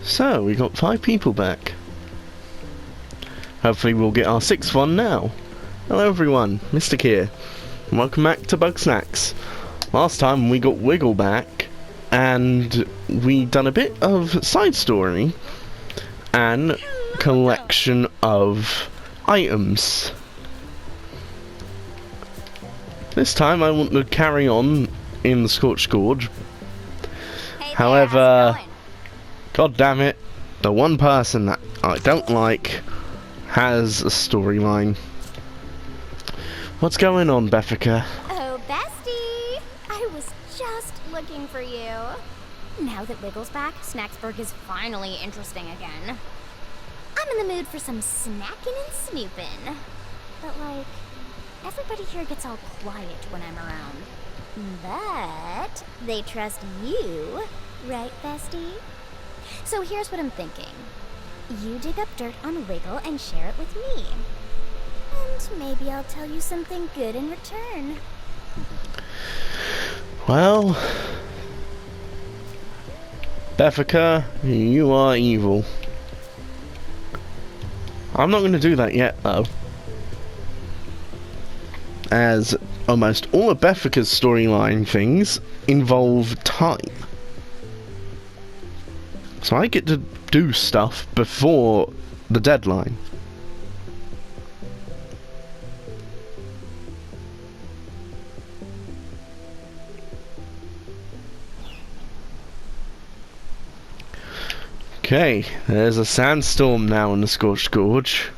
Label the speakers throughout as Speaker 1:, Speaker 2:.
Speaker 1: So, we got 5 people back. Hopefully we'll get our 6th one now. Hello everyone, Mystic here. Welcome back to Bugsnax. Last time we got Wiggle back, and we done a bit of side story and collection of items. This time I want to carry on in the Scorched Gorge.
Speaker 2: Hey
Speaker 1: However, god damn it, the one person that I don't like has a storyline. What's going on, Bethica?
Speaker 2: Oh, bestie! I was just looking for you. Now that Wiggle's back, Snacksburg is finally interesting again. I'm in the mood for some snacking and snooping. But, like, everybody here gets all quiet when I'm around. But they trust you, right, bestie? So here's what I'm thinking. You dig up dirt on Wiggle and share it with me. And maybe I'll tell you something good in return.
Speaker 1: Well, Bethica, you are evil. I'm not going to do that yet, though. As almost all of Bethica's storyline things involve time. So I get to do stuff before the deadline. Okay, there's a sandstorm now in the Scorched Gorge.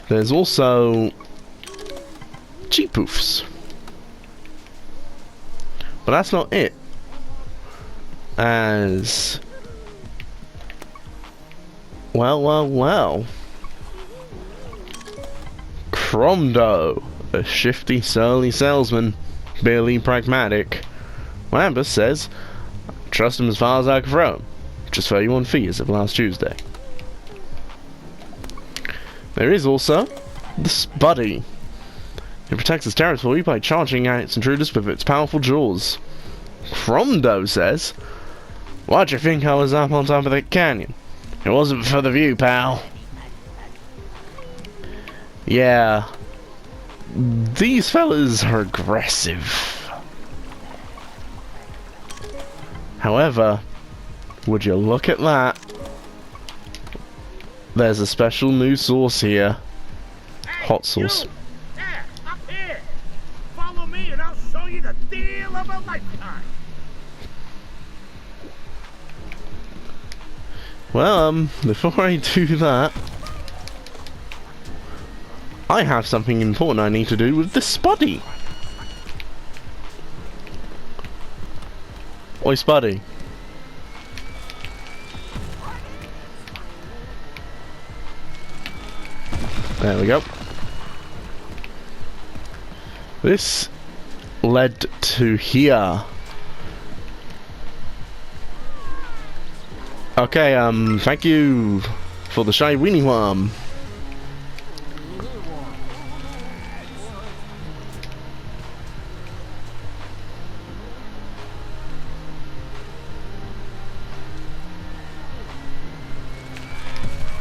Speaker 1: There's also Cheepoofs. But that's not it. As well. Cromdo, a shifty, surly salesman, barely pragmatic. Lambus says, trust him as far as I can throw him. Just 31 feet as of last Tuesday. There is also the Spuddy. It protects its territory by charging at its intruders with its powerful jaws. Cromdo says, why'd you think I was up on top of that canyon? It wasn't for the view, pal. Yeah. These fellas are aggressive. However, would you look at that? There's a special new sauce here. Hot sauce.
Speaker 3: There, up here. Follow me and I'll show you the deal of a lifetime.
Speaker 1: Well, before I do that, I have something important I need to do with this Spuddy. Oi, Spuddy. There we go. This led to here. Okay, thank you for the shy weenie worm.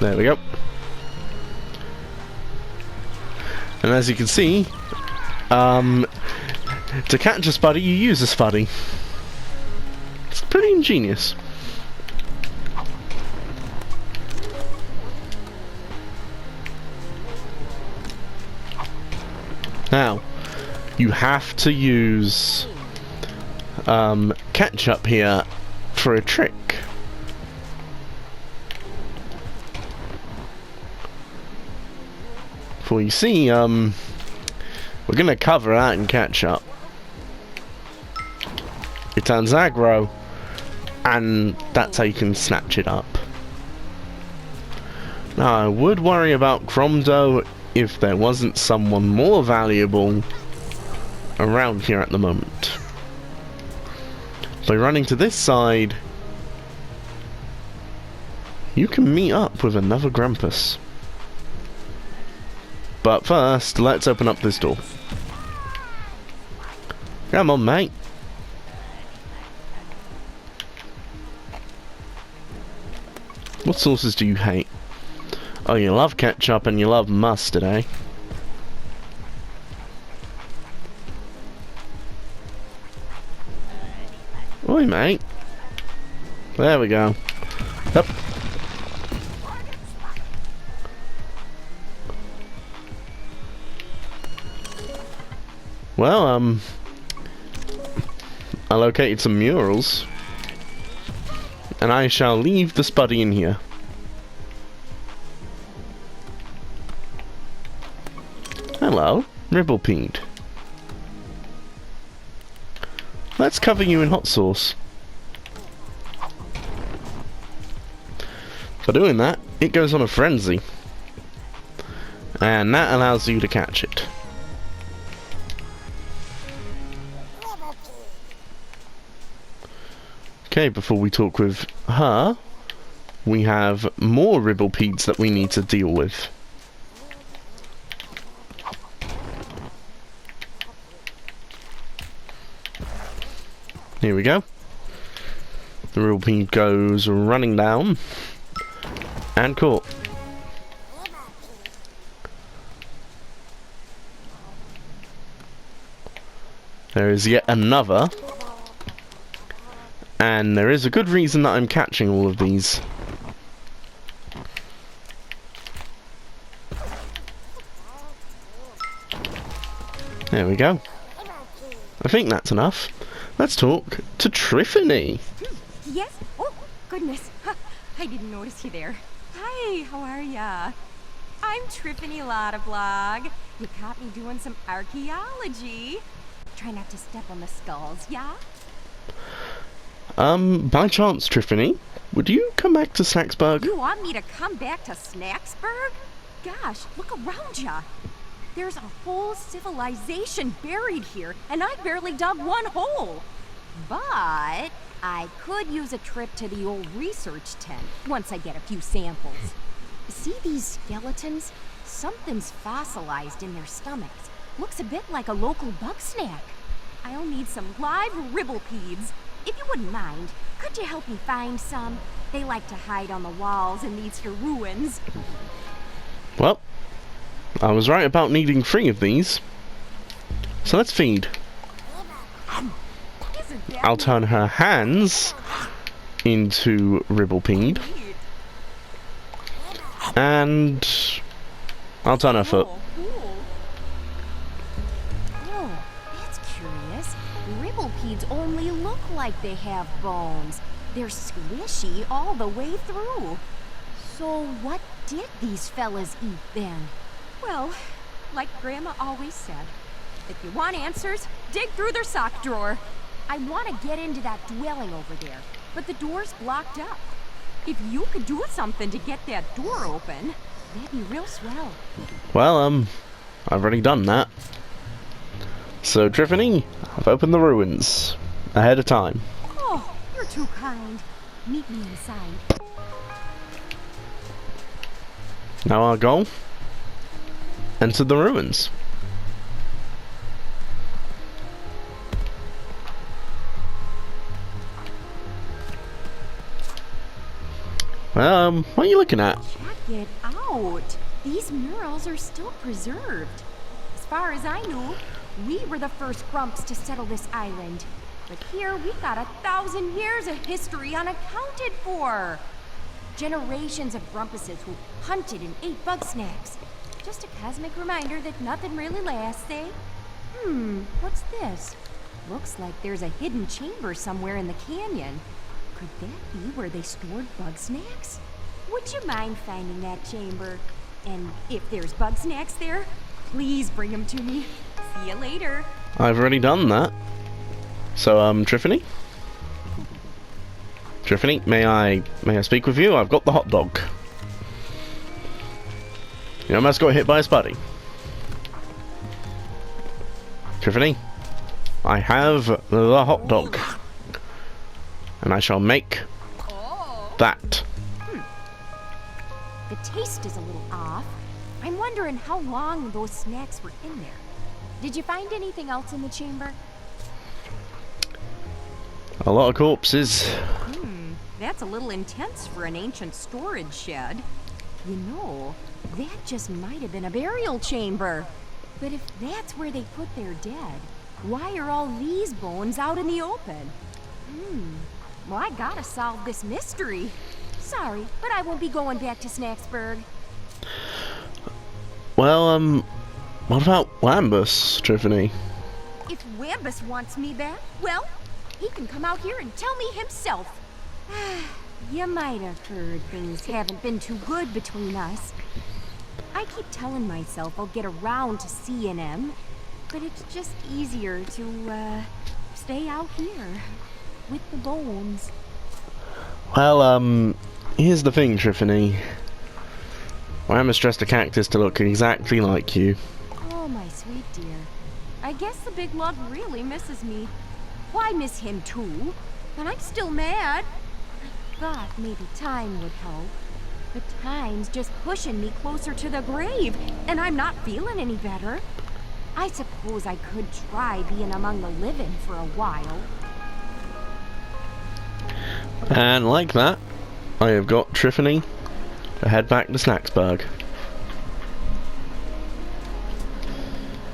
Speaker 1: There we go. And as you can see, to catch a Spuddy, you use a Spuddy. It's pretty ingenious. Now, you have to use ketchup here for a trick. For you see, we're gonna cover that in ketchup. It turns aggro, and that's how you can snatch it up. Now, I would worry about Cromdo if there wasn't someone more valuable around here at the moment. By running to this side, you can meet up with another Grumpus. But first, let's open up this door. Come on, mate. What sauces do you hate? Oh, you love ketchup and you love mustard, eh? Oi, mate. There we go. Yep. Well, I located some murals. And I shall leave the Spuddy in here. Hello, Ribblepede. Let's cover you in hot sauce. For doing that, it goes on a frenzy. And that allows you to catch it. Okay, before we talk with her, we have more Ribblepedes that we need to deal with. Here we go. The Ribblepede goes running down and caught. There is yet another. And there is a good reason that I'm catching all of these. There we go. I think that's enough. Let's talk to Triffany.
Speaker 4: Yes? Oh, goodness. I didn't notice you there. Hi, how are ya? I'm Triffany Blog. You caught me doing some archaeology. Try not to step on the skulls, yeah?
Speaker 1: By chance, Triffany, would you come back to Snacksburg?
Speaker 4: You want me to come back to Snacksburg? Gosh, look around ya. There's a whole civilization buried here, and I barely dug one hole. But I could use a trip to the old research tent once I get a few samples. See these skeletons? Something's fossilized in their stomachs. Looks a bit like a local Bugsnax. I'll need some live Ribblepedes. If you wouldn't mind, could you help me find some? They like to hide on the walls in these here ruins.
Speaker 1: Well, I was right about needing 3 of these. So let's feed. I'll turn her hands into Ribblepede. And I'll turn her foot.
Speaker 4: Ribblepedes only look like they have bones. They're squishy all the way through. So what did these fellas eat then? Well, like Grandma always said, if you want answers, dig through their sock drawer. I want to get into that dwelling over there, but the door's blocked up. If you could do something to get that door open, that'd be real swell.
Speaker 1: Well, I've already done that. So, Triffany, I've opened the ruins ahead of time.
Speaker 4: Oh, you're too kind. Meet me inside.
Speaker 1: Now our goal? Enter the ruins. What are you looking at?
Speaker 4: Check it out. These murals are still preserved. As far as I knew, we were the first grumps to settle this island. But here we got 1,000 years of history unaccounted for. Generations of grumpuses who hunted and ate Bugsnax. Just a cosmic reminder that nothing really lasts, eh? What's this? Looks like there's a hidden chamber somewhere in the canyon. Could that be where they stored Bugsnax? Would you mind finding that chamber? And if there's Bugsnax there, please bring them to me. See you later.
Speaker 1: I've already done that. So, Triffany? Triffany, may I speak with you? I've got the hot dog. You almost got hit by a Spuddy. Triffany, I have the hot dog. And I shall make that.
Speaker 4: The taste is a little off. I'm wondering how long those snacks were in there. Did you find anything else in the chamber?
Speaker 1: A lot of corpses.
Speaker 4: That that's a little intense for an ancient storage shed. You know, that just might have been a burial chamber. But if that's where they put their dead, why are all these bones out in the open? Well, I gotta solve this mystery. Sorry, but I won't be going back to Snacksburg.
Speaker 1: Well, what about Wambus, Triffany?
Speaker 4: If Wambus wants me back, well, he can come out here and tell me himself. You might have heard things haven't been too good between us. I keep telling myself I'll get around to seeing him, but it's just easier to, stay out here with the bones.
Speaker 1: Well, here's the thing, Triffany. Wambus dressed a cactus to look exactly like you.
Speaker 4: Oh, my sweet dear. I guess the big lug really misses me. Well, I miss him too, and I'm still mad. I thought maybe time would help, but time's just pushing me closer to the grave, and I'm not feeling any better. I suppose I could try being among the living for a while.
Speaker 1: And like that, I have got Triffany to head back to Snacksburg.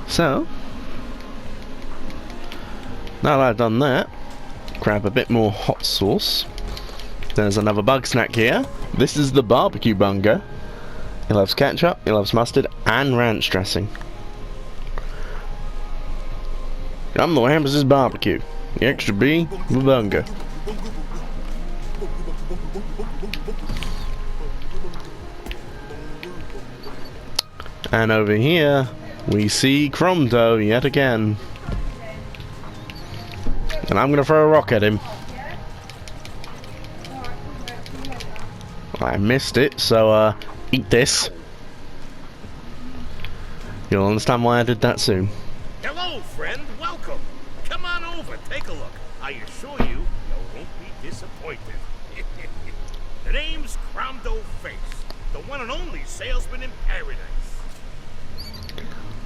Speaker 1: So, now that I've done that, grab a bit more hot sauce. There's another Bugsnax here. This is the barbecue bunger. He loves ketchup, he loves mustard, and ranch dressing. I'm the Wambus's barbecue. The extra B, the bunger. And over here, we see Cromdo yet again. And I'm gonna throw a rock at him. I missed it, so eat this. You'll understand why I did that soon.
Speaker 3: Hello, friend. Welcome. Come on over. Take a look. I assure you, won't be disappointed. The name's Cromdo Face, the one and only salesman in paradise.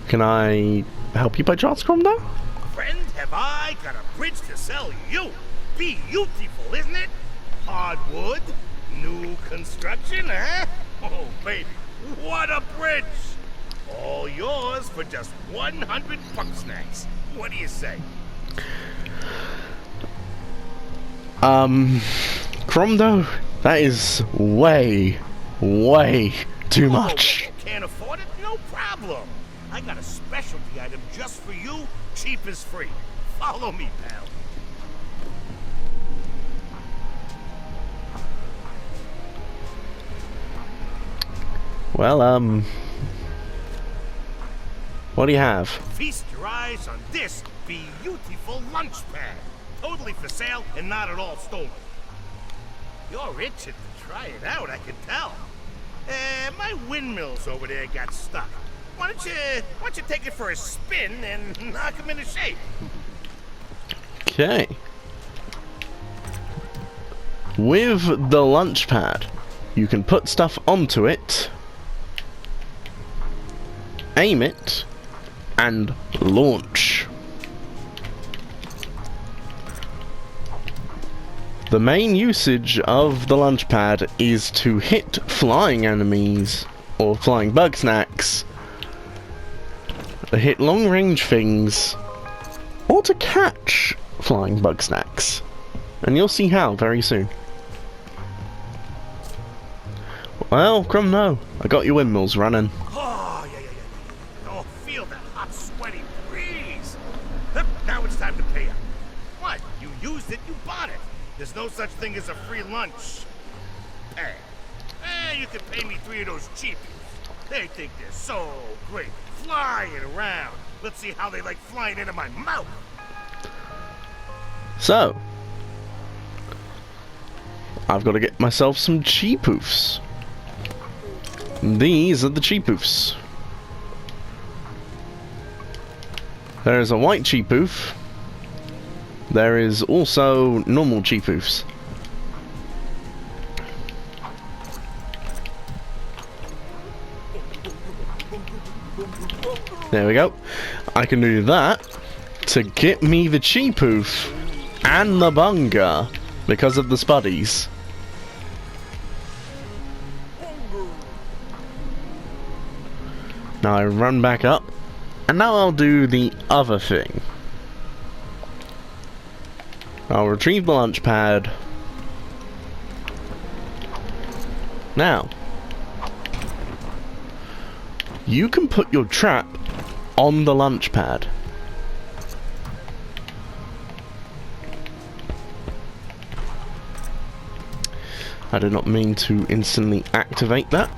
Speaker 1: Can I help you by chance, Cromdo?
Speaker 3: Friend, have I got a bridge to sell you? Beautiful, isn't it? Hardwood, new construction, huh? Oh, baby, what a bridge! All yours for just 100 Bugsnax. What do you say?
Speaker 1: Cromdo, that is way too much.
Speaker 3: Oh, can't afford it? No problem. I got a specialty item just for you, cheap as free. Follow me, pal.
Speaker 1: Well, what do you have?
Speaker 3: Feast your eyes on this beautiful lunch pad. Totally for sale and not at all stolen. You're itching to try it out, I can tell. My windmills over there got stuck. Why don't you take it for a spin and knock them into shape?
Speaker 1: Okay. With the lunch pad, you can put stuff onto it, aim it, and launch. The main usage of the lunch pad is to hit flying enemies, or flying Bugsnax, hit long range things, or to catch flying Bugsnax. And you'll see how very soon. Well, Cromdo, I got your windmills running.
Speaker 3: Oh, yeah. Oh, feel that hot, sweaty breeze. Now it's time to pay up. What? You used it, you bought it. There's no such thing as a free lunch. Hey, you can pay me 3 of those cheapies. They think they're so great, flying around. Let's see how they like flying into my mouth.
Speaker 1: So, I've got to get myself some cheapoofs. These are the cheapoofs. There is a white cheapoof. There is also normal cheapoofs. There we go. I can do that to get me the cheapoof and the bunger because of the spuddies. Now I run back up, and now I'll do the other thing. I'll retrieve the launch pad. Now, you can put your trap on the launch pad. I did not mean to instantly activate that.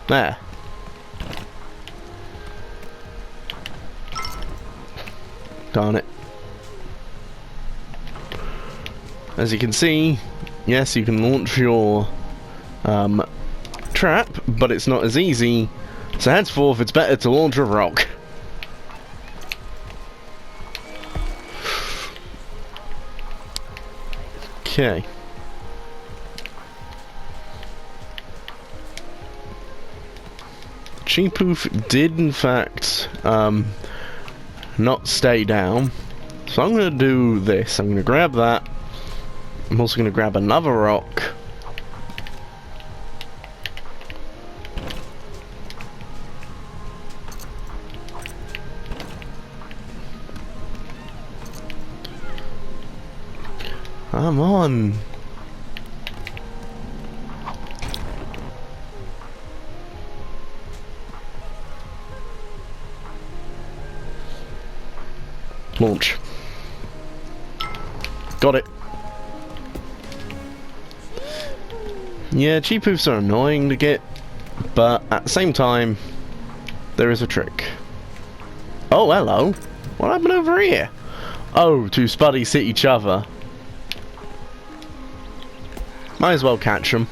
Speaker 1: There. Darn it. As you can see, yes, you can launch your trap, but it's not as easy. So henceforth, it's better to launch a rock. Okay. Cheapoof did, in fact, not stay down. So I'm going to do this. I'm going to grab that. I'm also going to grab another rock. Come on. Launch. Got it. Yeah, cheapoofs are annoying to get, but at the same time, there is a trick. Oh, hello. What happened over here? Oh, two Spuddies hit each other. Might as well catch them.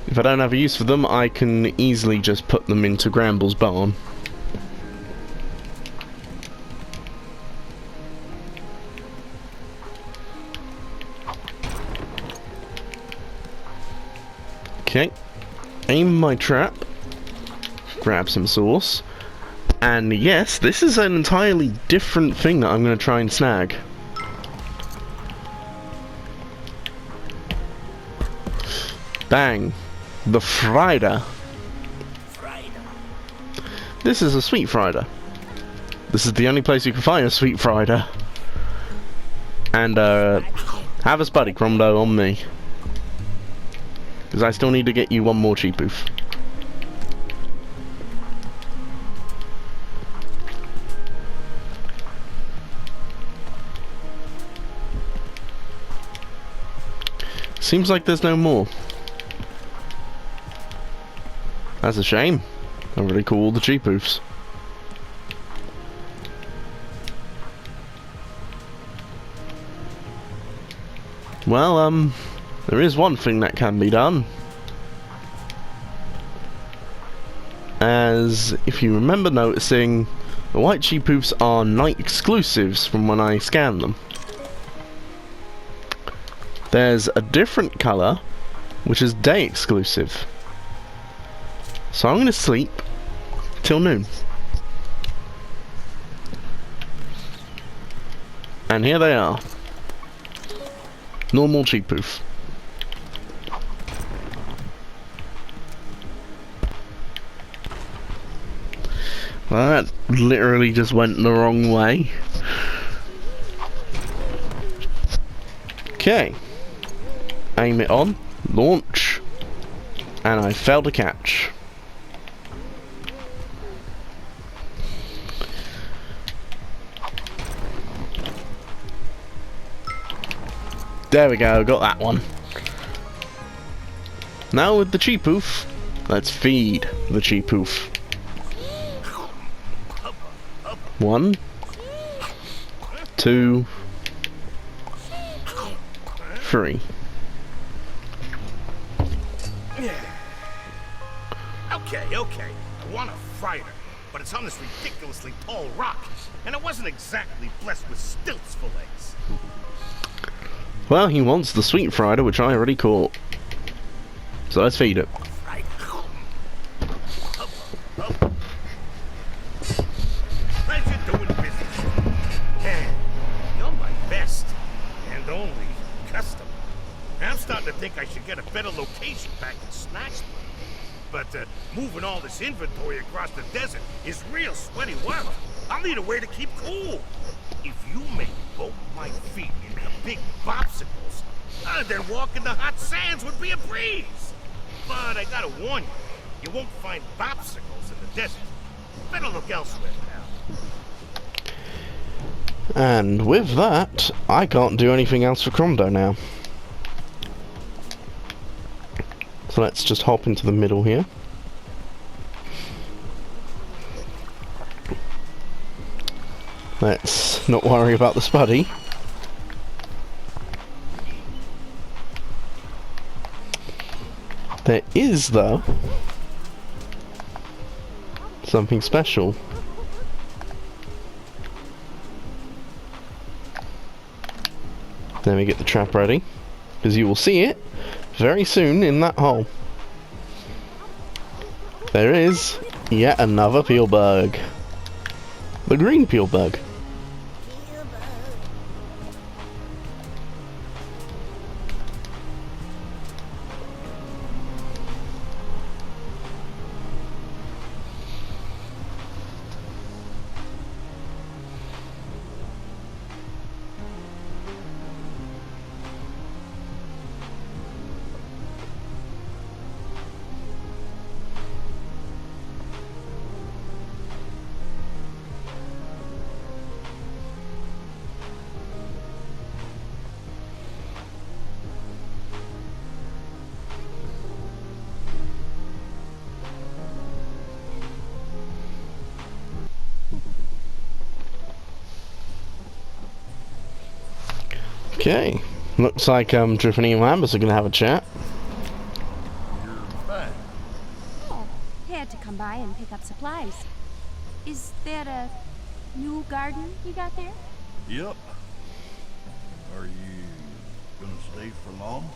Speaker 1: If I don't have a use for them, I can easily just put them into Gramble's barn. Okay, aim my trap, grab some sauce, and yes, this is an entirely different thing that I'm going to try and snag. Bang, the Frieder. This is a sweet Frieder. This is the only place you can find a sweet Frieder. And have a Spuddy Cromdo on me. Because I still need to get you one more cheapoof. Seems like there's no more. That's a shame. I really call all the cheapoofs. Well, there is one thing that can be done. As, if you remember noticing, the white cheapoofs are night exclusives from when I scan them. There's a different colour, which is day exclusive. So I'm going to sleep till noon. And here they are. Normal cheapoof. Well, that literally just went the wrong way. Okay. Aim it on, launch, and I failed to catch. There we go, got that one. Now with the cheapoof, let's feed the cheapoof. 1, 2, 3.
Speaker 3: Okay. I want a Frieder, but it's on this ridiculously tall rock, and it wasn't exactly blessed with stilts for legs.
Speaker 1: Well, he wants the sweet Frieder, which I already caught. So let's feed it.
Speaker 3: Pleasure doing business. Man, you're my best and only customer. I'm starting starting to think I should get a better location back in Snacksburg. But moving all this inventory across the desert is real sweaty work. I'll need a way to keep cool. If you make both my feet into big popsicles, then walking the hot sands would be a breeze. But I gotta warn you, you won't find popsicles in the desert. Better look elsewhere, pal.
Speaker 1: And with that, I can't do anything else for Cromdo now. So let's just hop into the middle here. Let's not worry about the Spuddy. There is, though, something special. Then we get the trap ready, because you will see it very soon in that hole. There is yet another peel bug. The green peel bug. Okay, looks like Triffany and Lambus are going to have a chat.
Speaker 3: You're back.
Speaker 4: Oh, had to come by and pick up supplies. Is that a new garden you got there?
Speaker 5: Yep. Are you gonna stay for long?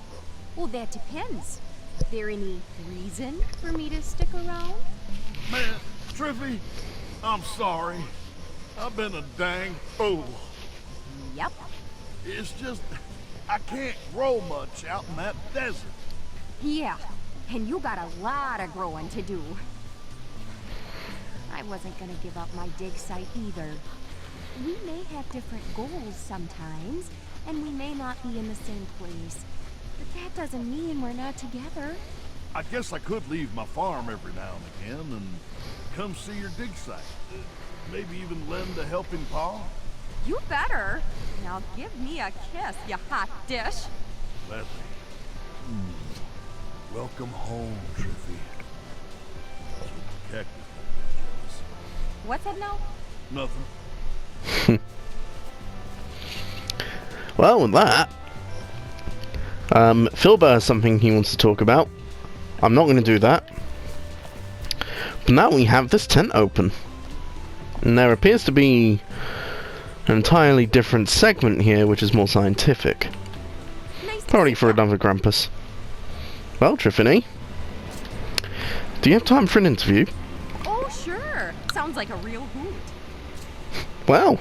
Speaker 4: Well, that depends. There any reason for me to stick around?
Speaker 5: Man, Triffy, I'm sorry. I've been a dang fool.
Speaker 4: Yep.
Speaker 5: It's just, I can't grow much out in that desert.
Speaker 4: Yeah, and you got a lot of growing to do. I wasn't gonna give up my dig site either. We may have different goals sometimes, and we may not be in the same place. But that doesn't mean we're not together.
Speaker 5: I guess I could leave my farm every now and again and come see your dig site. Maybe even lend a helping paw.
Speaker 4: You better. Now give me a kiss, you hot dish.
Speaker 5: Gladly. Welcome home, Triffy. Cactus might get jealous.
Speaker 4: What's that now?
Speaker 5: Nothing.
Speaker 1: Well, with that, Philbert has something he wants to talk about. I'm not going to do that. But now we have this tent open. And there appears to be an entirely different segment here, which is more scientific.
Speaker 4: Nice to
Speaker 1: Probably
Speaker 4: see
Speaker 1: for
Speaker 4: ya.
Speaker 1: another Grampus. Well, Triffany, do you have time for an interview?
Speaker 4: Oh, sure. Sounds like a real hoot.
Speaker 1: Well,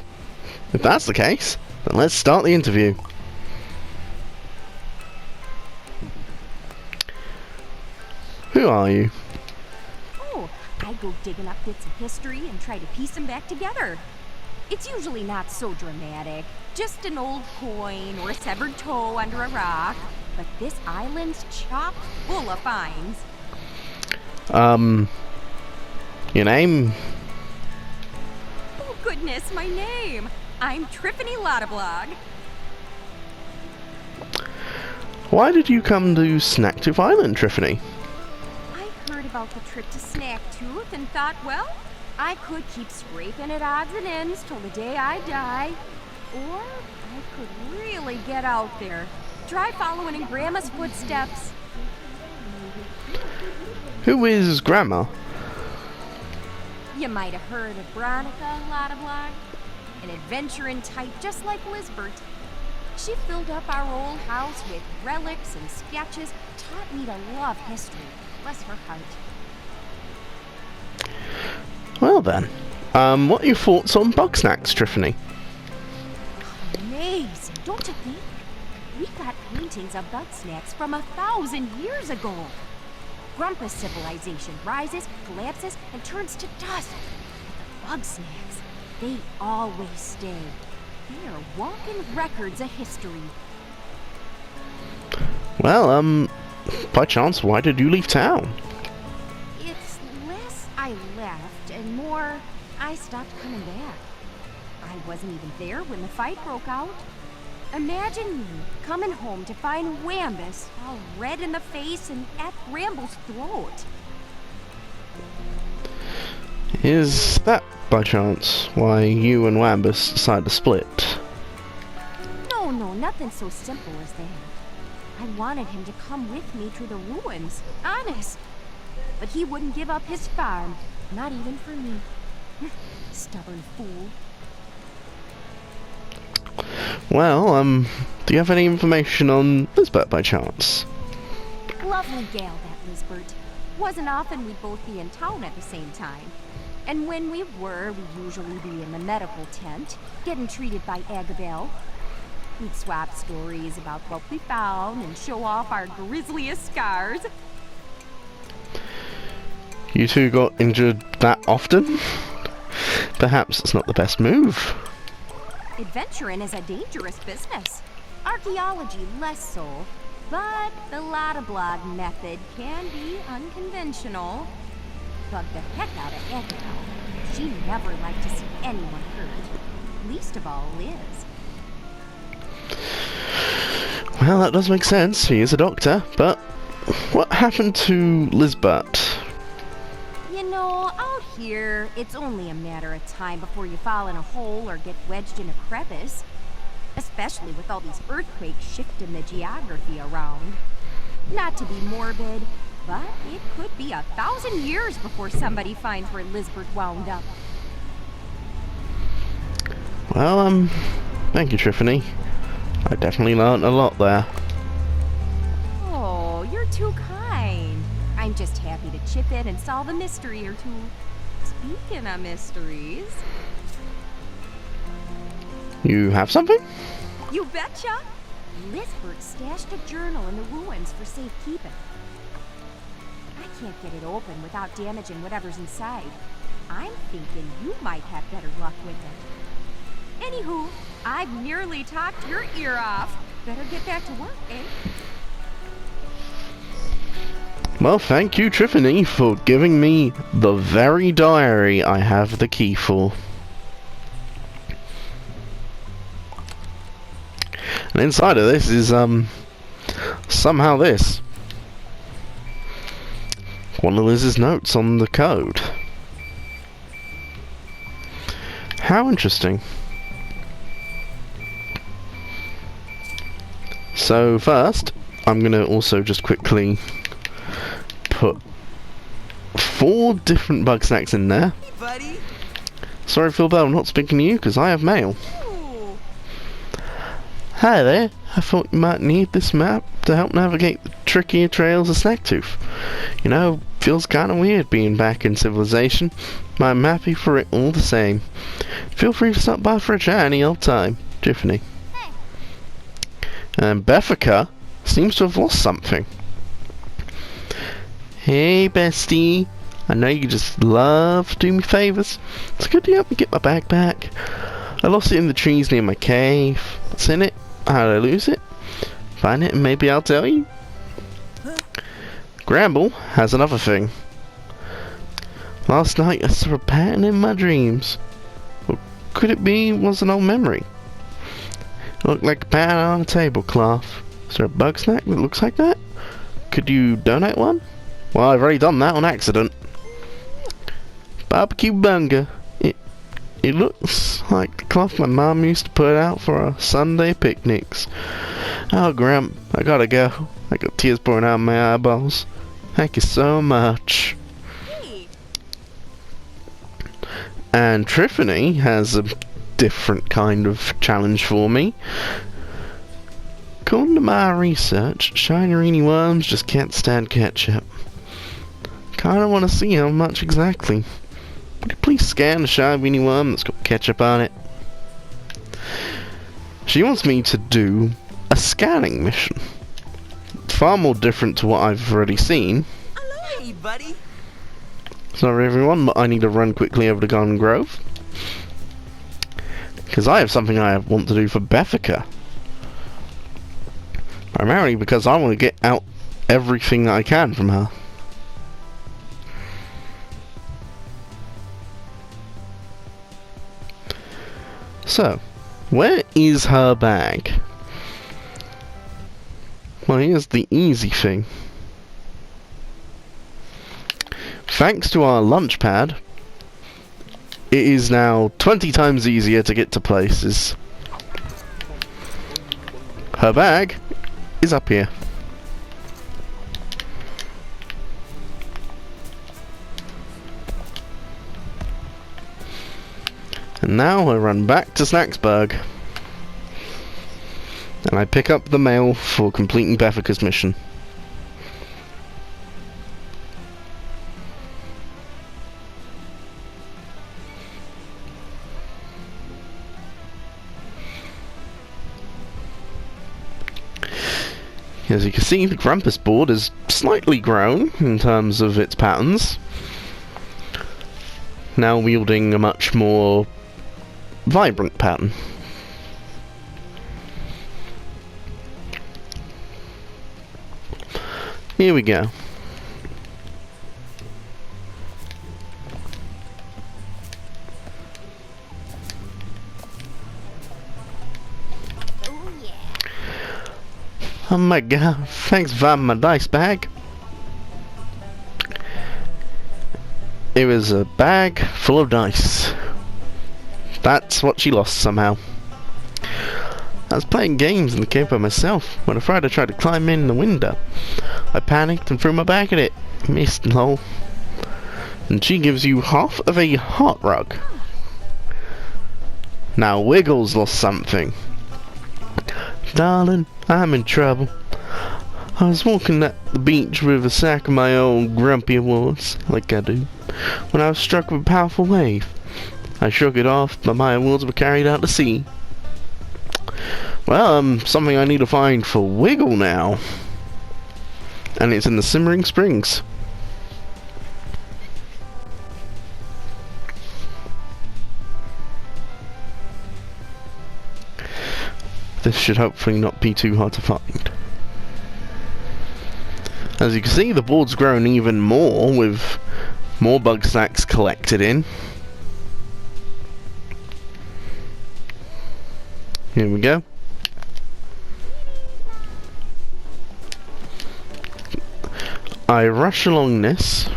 Speaker 1: if that's the case, then let's start the interview. Who are you?
Speaker 4: Oh, I go digging up bits of history and try to piece them back together. It's usually not so dramatic. Just an old coin or a severed toe under a rock. But this island's chock full of finds.
Speaker 1: Your name?
Speaker 4: Oh, goodness, my name. I'm Triffany Lottablog.
Speaker 1: Why did you come to Snacktooth Island, Triffany?
Speaker 4: I heard about the trip to Snacktooth and thought, well, I could keep scraping at odds and ends till the day I die. Or I could really get out there. Try following in Grandma's footsteps.
Speaker 1: Who is Grandma?
Speaker 4: You might have heard of Veronica Lottablog, an adventuring type just like Lisbert. She filled up our old house with relics and sketches, taught me to love history. Bless her heart.
Speaker 1: Well then, what are your thoughts on Bugsnax, Triffany?
Speaker 4: Amazing, don't you think? We got paintings of Bugsnax from 1,000 years ago. Grumpus civilization rises, collapses, and turns to dust. But the Bugsnax, they always stay. They are walking records of history.
Speaker 1: Well, by chance, why did you leave town?
Speaker 4: It's less I left and more I stopped coming back. I wasn't even there when the fight broke out. Imagine me coming home to find Wambus all red in the face and at Bramble's throat.
Speaker 1: Is that, by chance, why you and Wambus decided to split?
Speaker 4: No, nothing so simple as that. I wanted him to come with me to the ruins, honest. But he wouldn't give up his farm, not even for me. Stubborn fool.
Speaker 1: Well, do you have any information on Lisbeth by chance?
Speaker 4: Lovely gal, that Lisbeth. Wasn't often we'd both be in town at the same time. And when we were, we'd usually be in the medical tent, getting treated by Agabel. We'd swap stories about what we found and show off our grisliest scars.
Speaker 1: You two got injured that often? Perhaps it's not the best move.
Speaker 4: Adventuring is a dangerous business. Archaeology less so. But the Lotta-Blog method can be unconventional. Bugged the heck out of Agabel. She never liked to see anyone hurt. Least of all Liz.
Speaker 1: Well, that does make sense. He is a doctor, but what happened to Lisbeth?
Speaker 4: You know, out here, it's only a matter of time before you fall in a hole or get wedged in a crevice. Especially with all these earthquakes shifting the geography around. Not to be morbid, but it could be 1,000 years before somebody finds where Lisbeth wound up.
Speaker 1: Well, thank you, Triffany. I definitely learned a lot there.
Speaker 4: Oh, you're too kind. I'm just happy to chip in and solve a mystery or two. Speaking of mysteries...
Speaker 1: You have something?
Speaker 4: You betcha! Lisbeth stashed a journal in the ruins for safekeeping. I can't get it open without damaging whatever's inside. I'm thinking you might have better luck with it. Anywho, I've nearly talked your ear off. Better get back to work, eh?
Speaker 1: Well, thank you, Triffany, for giving me the very diary I have the key for. And inside of this is, somehow this. One of Liz's notes on the code. How interesting. So first, I'm going to also just quickly put 4 different Bugsnax in there.
Speaker 6: Hey, buddy.
Speaker 1: Sorry, Phil Bell, I'm not speaking to you because I have mail.
Speaker 6: Ooh.
Speaker 1: Hi there, I thought you might need this map to help navigate the trickier trails of Snagtooth. You know, feels kinda weird being back in civilization, but I'm happy for it all the same. Feel free to stop by for a chat any old time. Tiffany.
Speaker 2: Hey.
Speaker 1: And Bethica seems to have lost something. Hey bestie, I know you just love to do me favours, so could you help me get my bag back? I lost it in the trees near my cave. What's in it? How did I lose it? Find it and maybe I'll tell you. Gramble has another thing. Last night I saw a pattern in my dreams. Or could it be was an old memory? It looked like a pattern on a tablecloth. Is there a Bugsnax that looks like that? Could you donate one? Well, I've already done that on accident. Barbecue bunga. It looks like the cloth my mom used to put out for our Sunday picnics. Oh, Grump, I gotta go. I got tears pouring out of my eyeballs. Thank you so much.
Speaker 6: Hey.
Speaker 1: And Triffany has a different kind of challenge for me. According to my research, shiny worms just can't stand ketchup. Kinda wanna see how much exactly. Would you please scan the shiny worm that's got ketchup on it? She wants me to do a scanning mission. Far more different to what I've already seen.
Speaker 6: Hey, buddy.
Speaker 1: Sorry everyone, but I need to run quickly over to Garden Grove. Because I have something I want to do for Bethica. Primarily because I want to get out everything that I can from her. So, where is her bag? Well, here's the easy thing. Thanks to our lunch pad, it is now 20 times easier to get to places. Her bag is up here. And now I run back to Snacksburg. And I pick up the mail for completing Bethica's mission. As you can see, the Grumpus board has slightly grown in terms of its patterns. Now wielding a much more vibrant pattern. Here we go.
Speaker 2: Oh yeah.
Speaker 1: Oh my god, thanks for my dice bag. It was a bag full of dice. That's what she lost somehow. I was playing games in the cave by myself when a Friday tried to climb in the window. I panicked and threw my bag at it. Missed, lol. And she gives you half of a heart rug. Now Wiggles lost something. Darling, I'm in trouble. I was walking at the beach with a sack of my old grumpy awards, like I do, when I was struck with a powerful wave. I shook it off, but my awards were carried out to sea. Well, something I need to find for Wiggle now. And it's in the Simmering Springs. This should hopefully not be too hard to find. As you can see, the board's grown even more with more Bugsnax collected in. Here we go. I rush along this.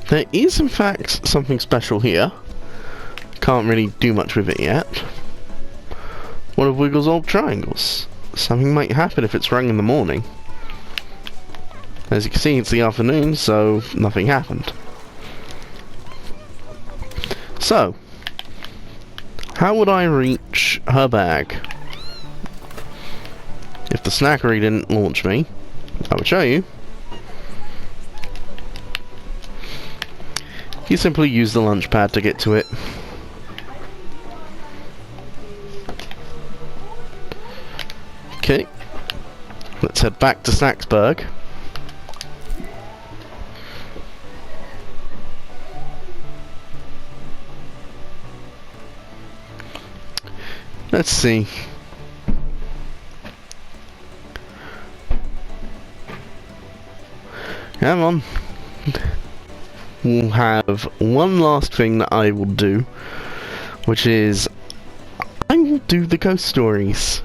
Speaker 1: There is in fact something special here. Can't really do much with it yet. One of Wiggle's old triangles. Something might happen if it's rung in the morning. As you can see, it's the afternoon, so nothing happened. So, how would I reach her bag? If the snackery didn't launch me, I would show you. You simply use the lunch pad to get to it. Okay, let's head back to Snacksburg. Let's see. Come on. We'll have one last thing that I will do, which is I will do the ghost stories.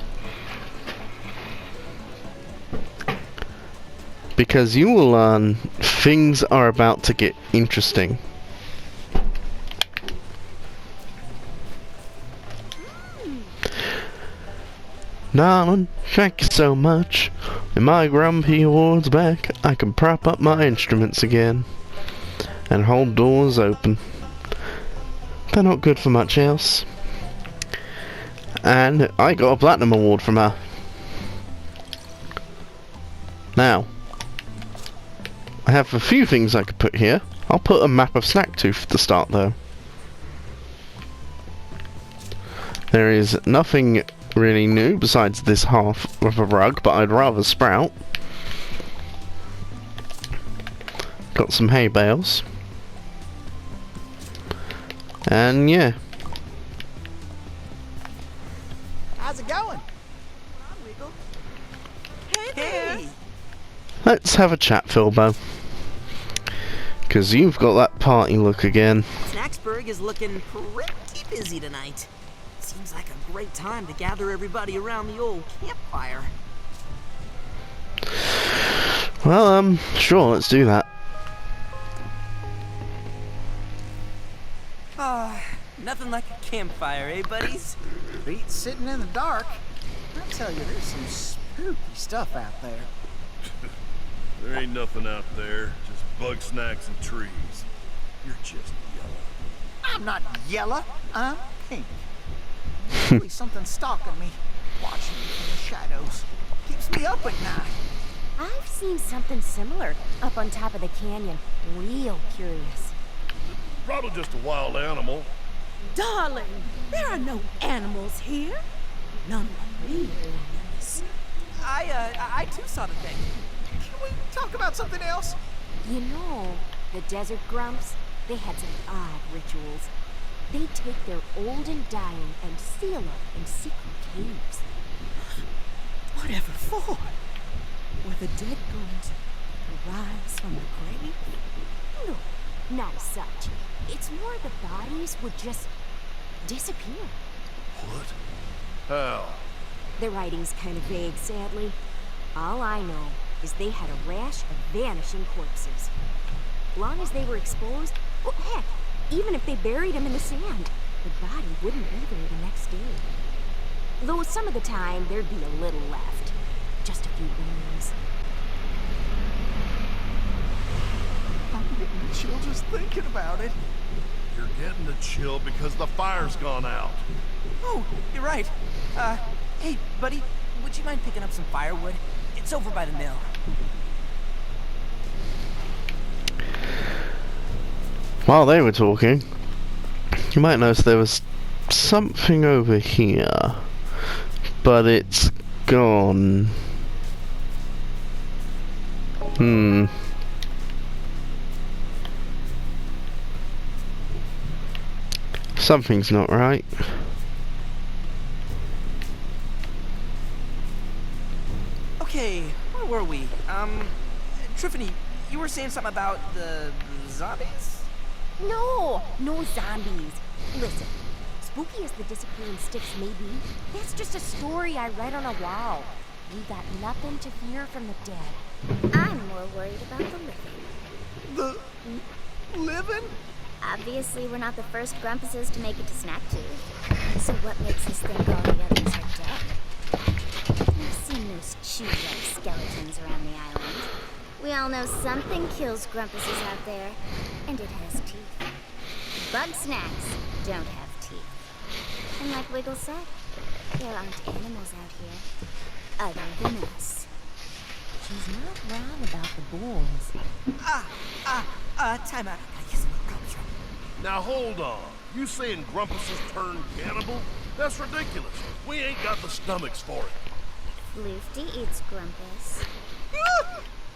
Speaker 1: Because you will learn things are about to get interesting. Darling, thank you so much. With my grumpy awards back, I can prop up my instruments again. And hold doors open. They're not good for much else. And I got a platinum award from her. Now, I have a few things I could put here. I'll put a map of Snacktooth to start though. There is nothing really new besides this half of a rug, but I'd rather Sprout. Got some hay bales. And yeah.
Speaker 6: How's it going? I'm Wiggle. Hey!
Speaker 1: Let's have a chat, Filbo. Because you've got that party look again.
Speaker 6: Snacksburg is looking pretty busy tonight. Seems like a great time to gather everybody around the old campfire.
Speaker 1: Well, sure, let's do that.
Speaker 6: Nothing like a campfire, eh, buddies?
Speaker 7: Beat sitting in the dark. I tell you, there's some spooky stuff out there.
Speaker 5: There ain't nothing out there, just Bugsnax and trees. You're just yellow.
Speaker 7: I'm not yellow, I'm pink. Really something stalking me, watching me from the shadows. Keeps me up at night.
Speaker 4: I've seen something similar up on top of the canyon. Real curious.
Speaker 5: Probably just a wild animal.
Speaker 8: Darling, there are no animals here. None real animals.
Speaker 6: I too saw the thing.
Speaker 7: Can we talk about something else?
Speaker 4: You know, the desert grumps, they had some odd rituals. They take their old and dying and seal them in secret caves.
Speaker 8: Whatever for? Were the dead going to rise from the grave?
Speaker 4: No, not as such. It's more the bodies would just disappear.
Speaker 5: What? How?
Speaker 4: The writing's kind of vague, sadly. All I know is they had a rash of vanishing corpses. Long as they were exposed, well, heck, even if they buried them in the sand, the body wouldn't be there the next day. Though some of the time, there'd be a little left. Just a few bones.
Speaker 7: I'm getting a chill just thinking about it.
Speaker 5: You're getting a chill because the fire's gone out.
Speaker 6: Oh, you're right. Hey, buddy, would you mind picking up some firewood? It's over by the mill.
Speaker 1: While they were talking, you might notice there was something over here, but it's gone. Something's not right.
Speaker 6: Okay, where were we? Triffany, you were saying something about the zombies?
Speaker 4: No zombies. Listen, spooky as the disappearing sticks may be, that's just a story I read on a wall. We got nothing to fear from the dead.
Speaker 2: I'm more worried about the living.
Speaker 7: The living?
Speaker 2: Obviously, we're not the first Grumpuses to make it to Snacktooth. So what makes us think all the others are dead? We've seen those chew-like skeletons around the island. We all know something kills Grumpuses out there, and it has teeth. Bugsnax don't have teeth. And like Wiggle said, there aren't animals out here, other than us.
Speaker 4: She's not wrong about the bones.
Speaker 6: Time out. I guess I'm probably right.
Speaker 5: Now hold on. You saying Grumpuses turned cannibal? That's ridiculous. We ain't got the stomachs for it.
Speaker 2: Floofty eats Grumpus.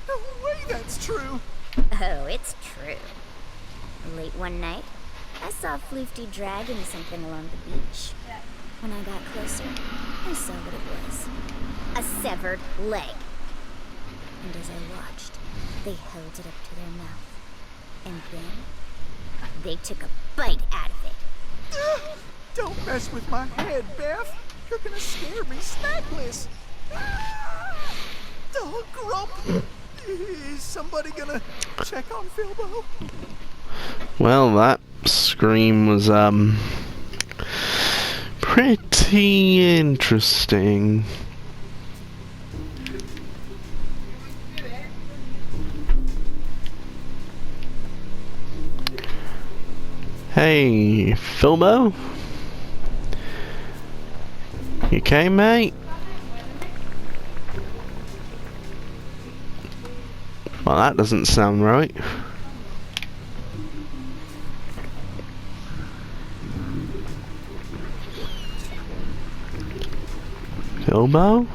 Speaker 7: No way that's true.
Speaker 2: Oh, it's true. Late one night, I saw Floofty dragging something along the beach. When I got closer, I saw what it was. A severed leg. And as I watched, they held it up to their mouth. And then, they took a bite out of it.
Speaker 7: Don't mess with my head, Beth. You're gonna scare me snackless. Dog Grump. Is somebody gonna check on Filbo?
Speaker 1: Well, that scream was, pretty interesting. Hey, Filbo? You okay, mate? Well, that doesn't sound right. Filbo?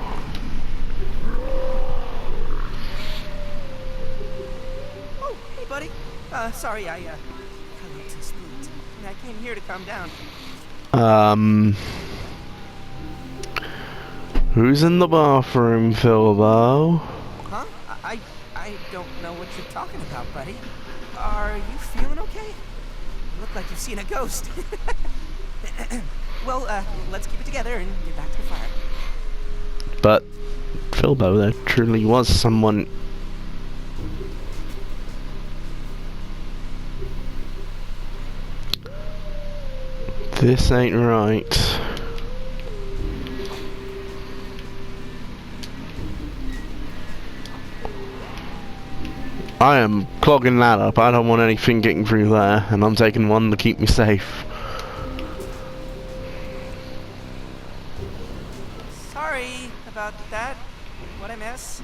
Speaker 6: Oh, hey, buddy. Sorry, I got a little too spooked. I came here to calm down.
Speaker 1: Who's in the bathroom, Filbo?
Speaker 6: Huh? I don't know what you're talking about, buddy. Are you feeling okay? You look like you've seen a ghost. Well, let's keep it together and get back to the fire.
Speaker 1: But, Filbo, there truly was someone... This ain't right. I am clogging that up. I don't want anything getting through there, and I'm taking one to keep me safe.
Speaker 6: Sorry about that. What I miss?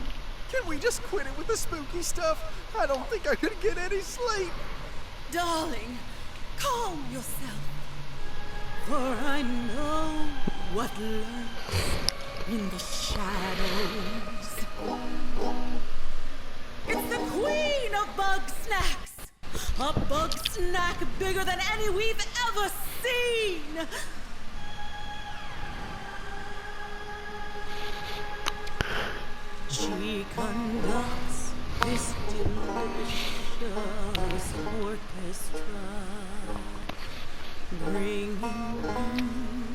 Speaker 7: Can we just quit it with the spooky stuff? I don't think I could get any sleep.
Speaker 8: Darling, calm yourself. For I know what lurks in the shadows. It's the queen of Bugsnax! A Bugsnax bigger than any we've ever seen! She conducts this delicious orchestra, bringing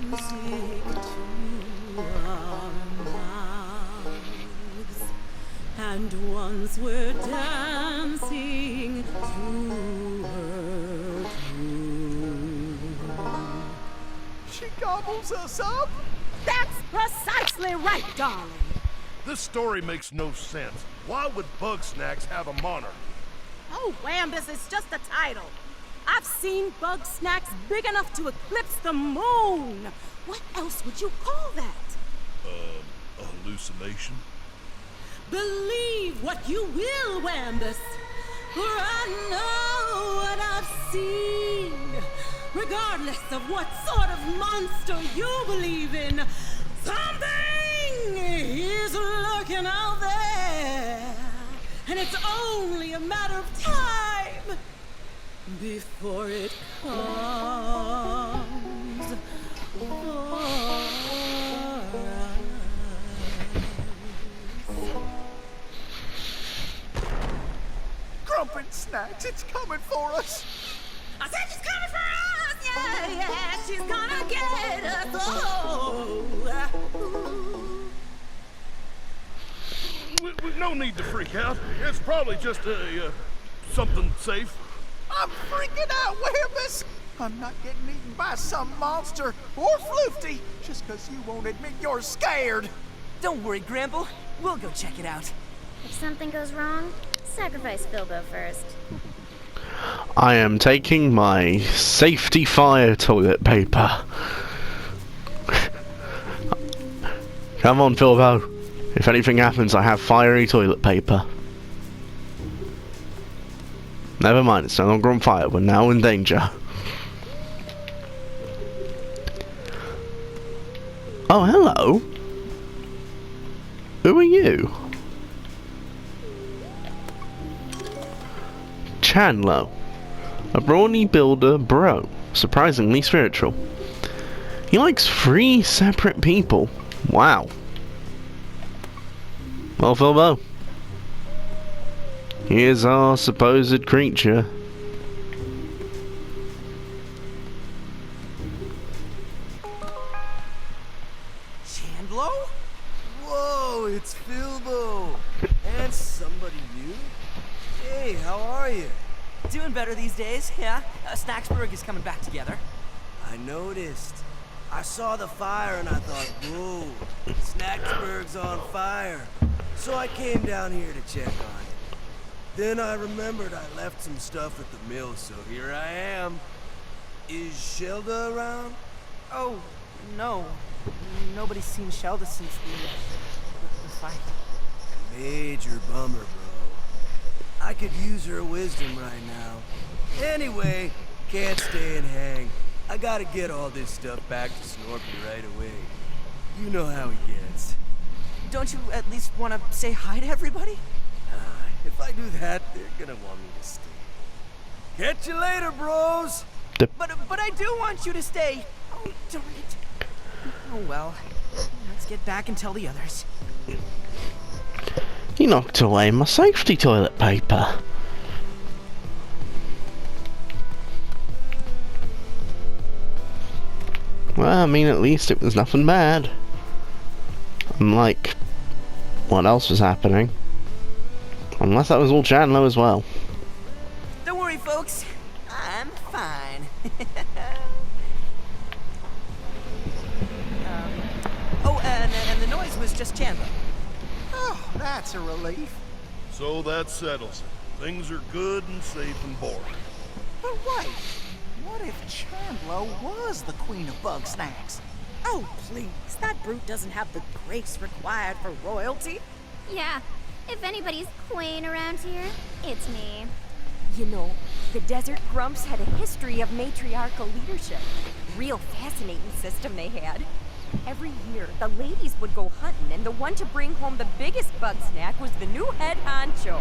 Speaker 8: music to our mouths. And once we're dancing to her tune.
Speaker 7: She gobbles us up.
Speaker 4: That's precisely right, darling.
Speaker 5: This story makes no sense. Why would Bugsnax have a monarch?
Speaker 4: Oh, Wambus, it's just a title. I've seen Bugsnax big enough to eclipse the moon. What else would you call that?
Speaker 5: A hallucination?
Speaker 8: Believe what you will, Wambus, for I know what I've seen. Regardless of what sort of monster you believe in, something is lurking out there. And it's only a matter of time before it comes for us.
Speaker 7: Grumpin' Snacks, it's coming for us.
Speaker 8: I said she's coming for us! Yeah, she's gonna get us! Oh!
Speaker 5: No need to freak out. It's probably just something safe.
Speaker 7: I'm freaking out, Wambus. I'm not getting eaten by some monster or Floofty just because you won't admit you're scared.
Speaker 6: Don't worry, Gramble. We'll go check it out.
Speaker 2: If something goes wrong, sacrifice Filbo first.
Speaker 1: I am taking my safety fire toilet paper. Come on, Filbo. If anything happens, I have fiery toilet paper. Never mind, it's no longer on fire. We're now in danger. Oh, hello. Who are you? Chandler. A brawny builder bro. Surprisingly spiritual. He likes 3 separate people. Wow. Well, Filbo. Here's our supposed creature.
Speaker 6: Chandlo?
Speaker 9: Whoa, it's Filbo! And somebody new? Hey, how are you?
Speaker 6: Doing better these days, yeah. Snacksburg is coming back together.
Speaker 9: I noticed. I saw the fire and I thought, whoa, Snacksburg's on fire. So I came down here to check on it. Then I remembered I left some stuff at the mill, so here I am. Is Shelda around?
Speaker 6: Oh, no. Nobody's seen Shelda since the fight.
Speaker 9: Major bummer, bro. I could use her wisdom right now. Anyway, can't stay and hang. I gotta get all this stuff back to Snorpy right away. You know how he gets.
Speaker 6: Don't you at least want to say hi to everybody?
Speaker 9: If I do that, they're gonna want me to stay. Catch you later, bros!
Speaker 6: But I do want you to stay. Oh, darn it. Oh, well. Let's get back and tell the others.
Speaker 1: He knocked away my safety toilet paper. Well, I mean, at least it was nothing bad. Unlike what else was happening. Unless that was all Chandler as well.
Speaker 6: Don't worry, folks. I'm fine. And the noise was just Chandler.
Speaker 7: Oh, that's a relief.
Speaker 5: So that settles it. Things are good and safe and boring.
Speaker 7: But wait, what if Chandler was the queen of Bugsnax?
Speaker 8: Oh, please. That brute doesn't have the grace required for royalty.
Speaker 2: Yeah, if anybody's queen around here, it's me.
Speaker 4: You know, the Desert Grumps had a history of matriarchal leadership. Real fascinating system they had. Every year, the ladies would go hunting, and the one to bring home the biggest bug snack was the new head honcho.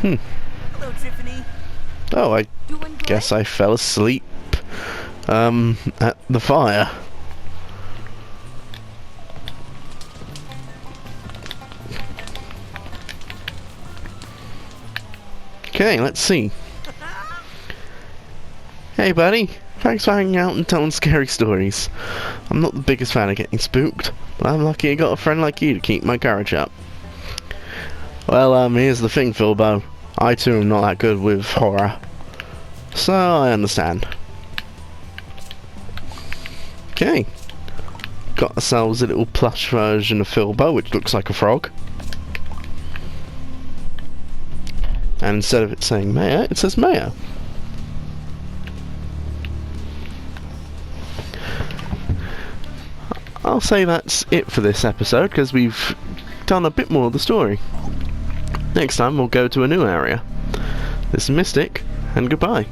Speaker 6: Hello, Triffany.
Speaker 1: Oh, I
Speaker 4: Doing good?
Speaker 1: guess I fell asleep at the fire. Okay, let's see. Hey buddy, thanks for hanging out and telling scary stories. I'm not the biggest fan of getting spooked, but I'm lucky I got a friend like you to keep my courage up. Well, here's the thing, Philbo. I too am not that good with horror. So, I understand. Okay. Got ourselves a little plush version of Philbo, which looks like a frog. And instead of it saying mayor, it says mayor. I'll say that's it for this episode, because we've done a bit more of the story. Next time we'll go to a new area. This is Mystic, and goodbye.